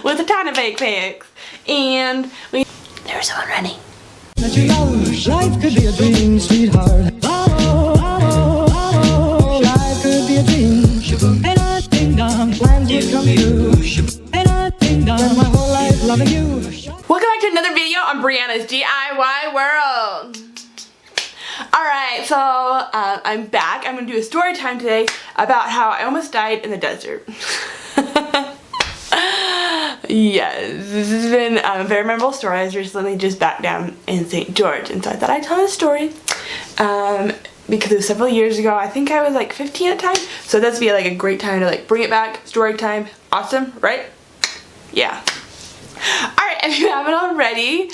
with a ton of backpacks. And there was someone running. That you know, life could be a dream, sweetheart. Life could be a dream. And I think down, plans would come true. And I think down, my whole life loving you. Welcome back to another video on Brianna's DIY world. Alright, so I'm back. I'm going to do a story time today about how I almost died in the desert. Yes, this has been a very memorable story. I was recently just back down in St. George, and so I thought I'd tell this story because it was several years ago. I think I was like 15 at the time, so that's be like a great time to like bring it back. Story time, awesome, right? Yeah. Alright, if you haven't already,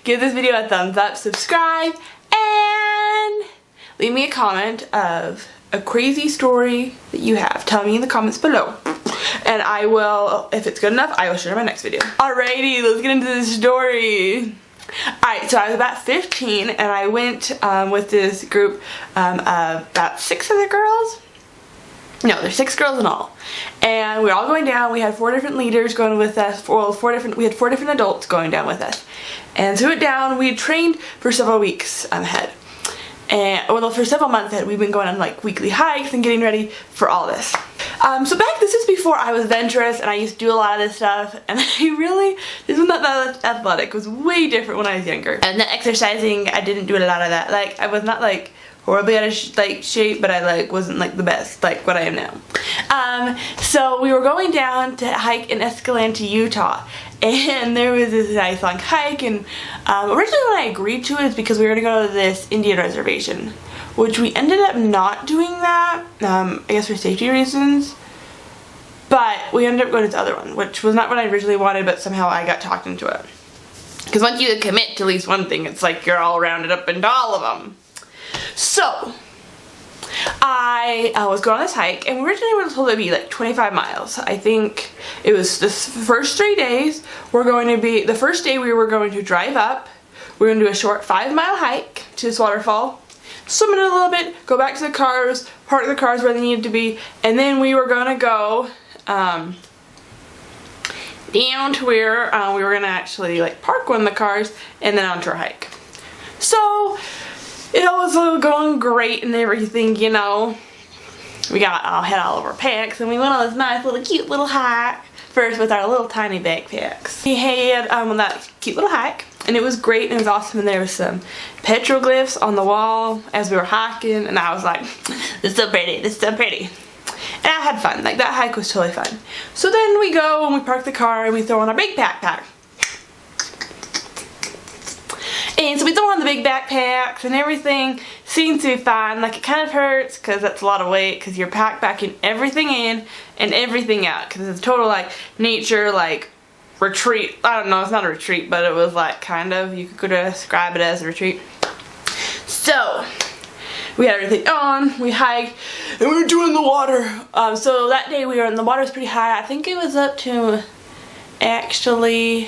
give this video a thumbs up, subscribe, and leave me a comment of a crazy story that you have. Tell me in the comments below. And I will, if it's good enough, I will share my next video. Alrighty, let's get into this story. Alright, so I was about 15 and I went with this group of about 6 other girls. No, there's 6 girls in all. And we were all going down. We had 4 different leaders going with us. Well, we had 4 different adults going down with us. And so we went down. We had trained for several weeks ahead. And well, for several months ahead, we've been going on like weekly hikes and getting ready for all this. So this is before I was adventurous and I used to do a lot of this stuff, and this was not that athletic. It was way different when I was younger. And the exercising, I didn't do a lot of that. Like, I was not like horribly out of shape, but I like wasn't like the best, like what I am now. So we were going down to hike in Escalante, Utah, and there was this nice long hike, and originally when I agreed to it is because we were going to go to this Indian reservation, which we ended up not doing that, I guess for safety reasons, but we ended up going to this other one, which was not what I originally wanted, but somehow I got talked into it. Because once you commit to at least one thing, it's like you're all rounded up into all of them. So, I was going on this hike, and originally we were told it would be like 25 miles. I think it was the first 3 days were going to be, the first day we were going to drive up, we were going to do a short 5-mile hike to this waterfall, swim in a little bit, go back to the cars, park the cars where they needed to be, and then we were going to go down to where we were going to actually like park one of the cars and then onto our hike. So, it was going great and everything, you know. We had all of our packs and we went on this nice little cute little hike first with our little tiny backpacks. We had that cute little hike and it was great and it was awesome, and there was some petroglyphs on the wall as we were hiking, and I was like, this is so pretty, this is so pretty. And I had fun, like that hike was totally fun. So then we go and we park the car and we throw on our big backpack. And so we throw on the big backpacks and everything seems to be fine. Like, it kind of hurts because that's a lot of weight because you're backpacking everything in and everything out, because it's a total like nature like retreat. I don't know, it's not a retreat, but it was like kind of, you could describe it as a retreat. So we had everything on, we hiked, and we were doing the water. So that day we were in the water was pretty high. I think it was up to, actually,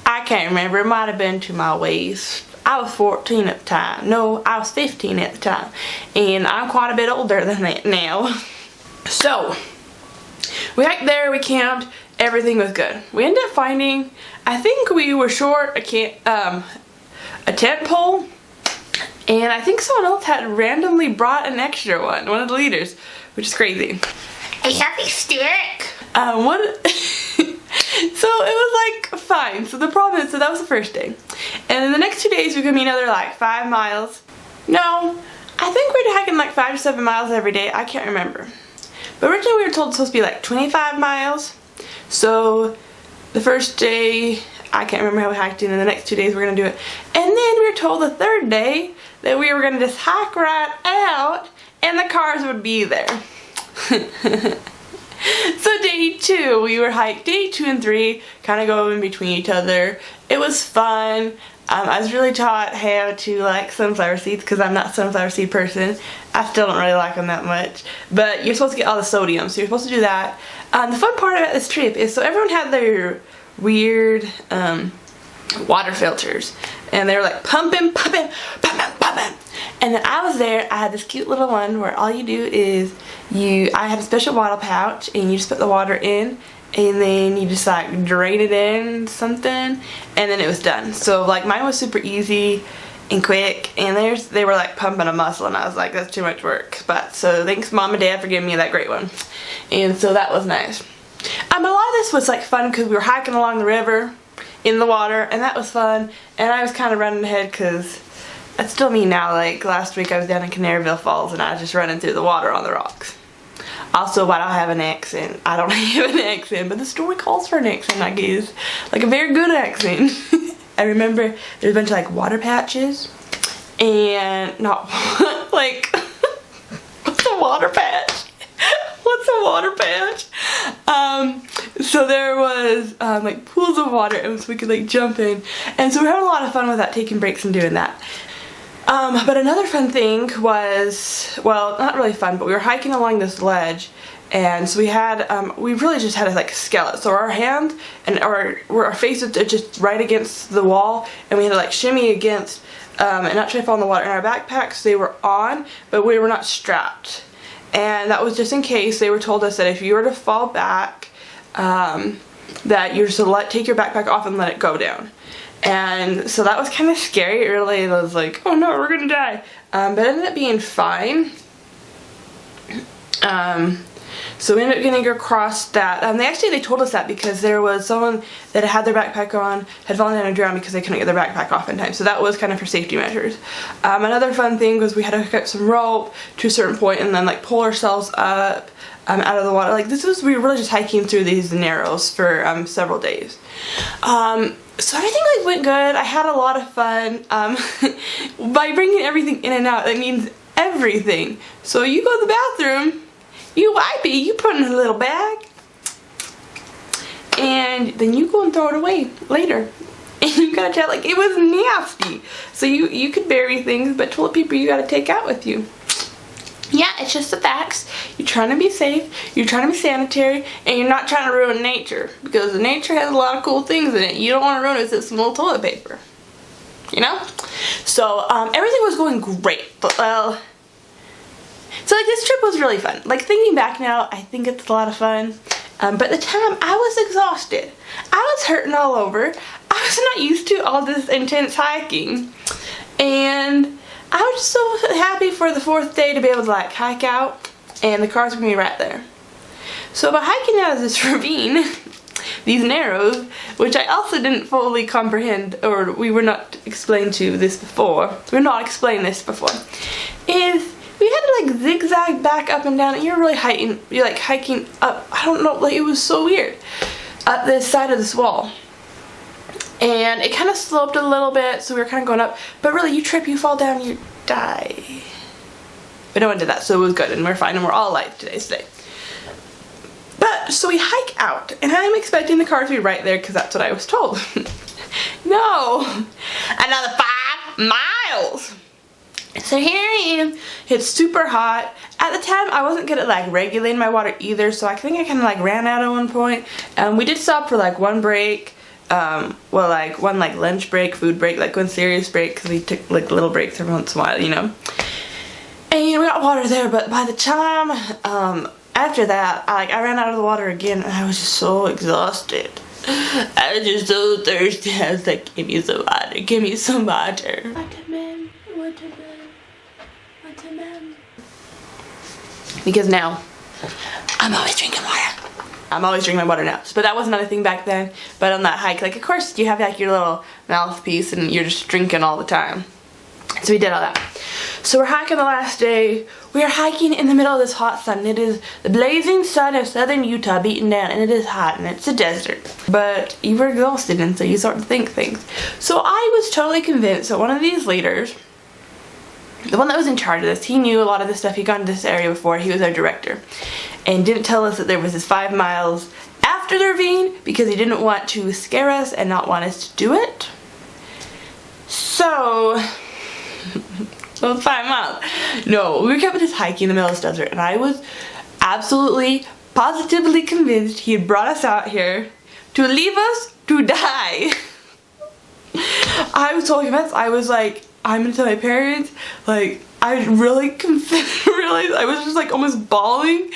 I can't remember, it might have been to my waist. I was 14 at the time. No, I was 15 at the time. And I'm quite a bit older than that now. So, we hiked there, we camped, everything was good. We ended up finding, I think we were short a tent pole, and I think someone else had randomly brought an extra one of the leaders, which is crazy. A happy stick. So it was like fine. So the problem is, so that was the first day. And then the next 2 days we could be another like 5 miles. No, I think we were hiking like 5 to 7 miles every day. I can't remember. But originally we were told it's supposed to be like 25 miles. So the first day, I can't remember how we hiked in, and the next 2 days we're going to do it. And then we were told the third day that we were going to just hike right out and the cars would be there. So day 2, we were hiked day 2 and 3, kind of go in between each other. It was fun. I was really taught how to like sunflower seeds because I'm not a sunflower seed person. I still don't really like them that much. But you're supposed to get all the sodium, so you're supposed to do that. The fun part about this trip is, so everyone had their weird water filters, and they were like pumping, pumping, pumping, pumping. love it. And then I was there, I had this cute little one where all you do is I had a special water pouch and you just put the water in and then you just like drain it in something and then it was done. So like mine was super easy and quick, and they were like pumping a muscle and I was like, that's too much work. But so thanks Mom and Dad for giving me that great one. And so that was nice. A lot of this was like fun because we were hiking along the river in the water and that was fun, and I was kind of running ahead because that's still me now. Like last week I was down in Canaryville Falls and I was just running through the water on the rocks. Also, why do I have an accent? I don't have an accent, but the story calls for an accent, I guess. Like a very good accent. I remember there's a bunch of like water patches and not like what's a water patch? What's a water patch? So there was like pools of water and so we could like jump in, and so we were having a lot of fun with that, taking breaks and doing that. But another fun thing was, well, not really fun, but we were hiking along this ledge, and so we had, we really just had a like skeleton. So our hand and our faces are just right against the wall, and we had to like shimmy against and not try to fall in the water. And our backpacks, they were on, but we were not strapped. And that was just in case. They told us that if you were to fall back, that you're to take your backpack off and let it go down. And so that was kind of scary. It really was like, oh no, we're gonna die. But it ended up being fine. So we ended up getting across that. They told us that because there was someone that had their backpack on, had fallen down and drowned because they couldn't get their backpack off in time. So that was kind of for safety measures. Another fun thing was we had to hook up some rope to a certain point and then like pull ourselves up out of the water. Like we were really just hiking through these narrows for several days. So everything like went good. I had a lot of fun. By bringing everything in and out, that means everything. So you go to the bathroom, you wipe it, you put it in a little bag, and then you go and throw it away later. And you gotta tell, like, it was nasty. So you could bury things, but toilet paper you gotta take out with you. Yeah, it's just the facts. You're trying to be safe, you're trying to be sanitary, and you're not trying to ruin nature. Because nature has a lot of cool things in it. You don't want to ruin it with some little toilet paper. You know? So, everything was going great. But, well, so like this trip was really fun. Like thinking back now, I think it's a lot of fun. But at the time, I was exhausted. I was hurting all over. I was not used to all this intense hiking. And I was just so happy for the 4th day to be able to like hike out, and the cars were gonna be right there. So by hiking out of this ravine, these narrows, which I also didn't fully comprehend, or we were not explained to this before, we're not explained this before, is we had to like zigzag back up and down, and you're like hiking up, I don't know, like it was so weird, up this side of this wall. And it kind of sloped a little bit, so we were kind of going up. But really, you trip, you fall down, you die. But no one did that, so it was good, and we're fine, and we're all alive today. But, so we hike out, and I'm expecting the car to be right there, because that's what I was told. No! Another 5 miles! So here I am. It's super hot. At the time, I wasn't good at like regulating my water either, so I think I kind of like ran out at one point. We did stop for like one break. Well, like one like lunch break, food break, like one serious break, because we took like little breaks every once in a while, you know. And we got water there, but by the time after that, I ran out of the water again, and I was just so exhausted. I was just so thirsty. I was like, give me some water, give me some water. Waterman, waterman, waterman. Because now I'm always drinking water. I'm always drinking my water now. But that wasn't another thing back then. But on that hike, like of course you have like your little mouthpiece and you're just drinking all the time. So we did all that. So we're hiking the last day. We are hiking in the middle of this hot sun. It is the blazing sun of southern Utah beating down, and it is hot and it's a desert. But you were exhausted, and so you start to think things. So I was totally convinced that one of these leaders, the one that was in charge of this, he knew a lot of this stuff. He'd gone to this area before. He was our director. And didn't tell us that there was this 5 miles after the ravine because he didn't want to scare us and not want us to do it. So, those 5 miles. No, we kept just hiking in the middle of this desert, and I was absolutely, positively convinced he had brought us out here to leave us to die. I was totally convinced. I was like, I'm gonna tell my parents. Like, I really realized I was just like almost bawling.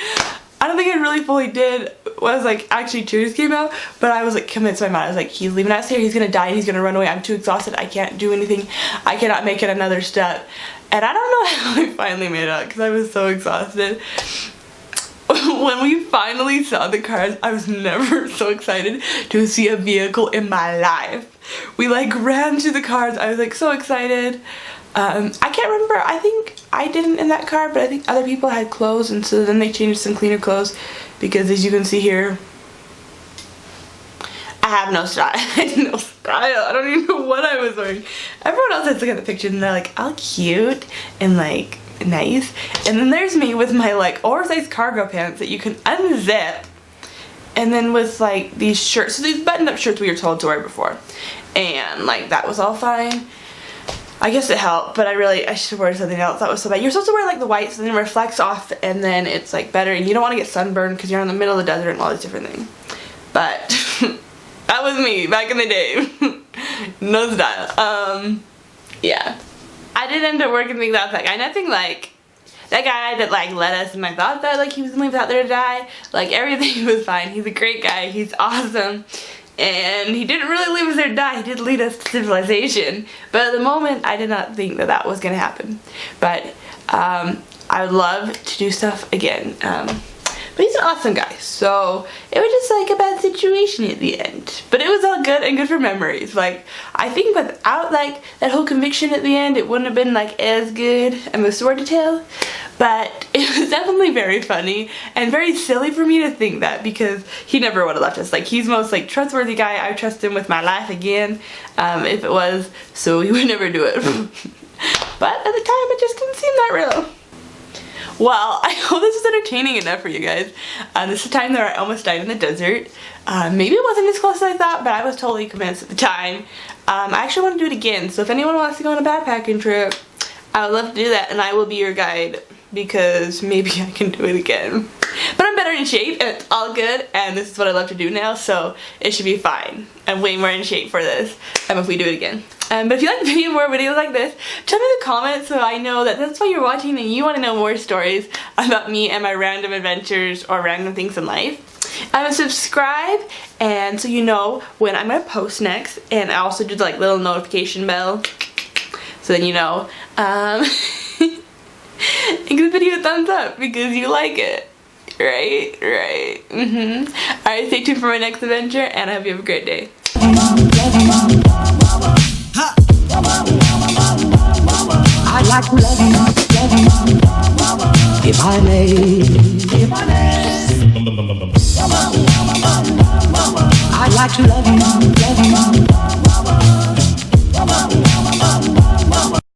I don't think I really fully did was like actually tears came out, but I was like convinced in my mind. I was like, he's leaving us here, he's gonna die, he's gonna run away. I'm too exhausted, I can't do anything, I cannot make it another step. And I don't know how I finally made it out because I was so exhausted. When we finally saw the cars, I was never so excited to see a vehicle in my life. We like ran to the cars. I was like so excited. I can't remember, I think I didn't in that car, but I think other people had clothes, and so then they changed some cleaner clothes because as you can see here, I have no style. I had no style. I don't even know what I was wearing. Everyone else has looked at the pictures and they're like, oh cute and like nice, and then there's me with my like oversized cargo pants that you can unzip, and then with like these shirts, so these buttoned up shirts we were told to wear before, and like that was all fine. I guess it helped, but I should wear something else. That was so bad. You're supposed to wear like the white so then it reflects off and then it's like better, and you don't want to get sunburned because you're in the middle of the desert and all these different things. But that was me back in the day. No style. Yeah. I did end up working things out with that guy. Nothing like that guy that like led us, and I thought that like he was gonna leave out there to die. Like everything was fine. He's a great guy. He's awesome. And he didn't really leave us there to die. He did lead us to civilization. But at the moment, I did not think that that was going to happen. But I would love to do stuff again. But he's an awesome guy. So it was just like a bad situation at the end. But it was all good and good for memories. Like, I think without like that whole conviction at the end, it wouldn't have been like as good of a story to tell. But it was definitely very funny and very silly for me to think that, because he never would have left us. Like, he's the most like trustworthy guy. I trust him with my life again, if it was, so he would never do it. But at the time, it just didn't seem that real. Well, I hope this was entertaining enough for you guys. This is the time that I almost died in the desert. Maybe it wasn't as close as I thought, but I was totally convinced at the time. I actually want to do it again, so if anyone wants to go on a backpacking trip, I would love to do that, and I will be your guide, because maybe I can do it again. But I'm better in shape, and it's all good, and this is what I love to do now, so it should be fine. I'm way more in shape for this, if we do it again. But if you like more videos like this, tell me in the comments so I know that that's why you're watching and you want to know more stories about me and my random adventures or random things in life. Subscribe, and so you know when I'm going to post next, and I also do the like little notification bell, so then you know. And give the video a thumbs up because you like it. Right? Alright, stay tuned for my next adventure, and I hope you have a great day. I'd like to love you, if I may. I'd like to love you.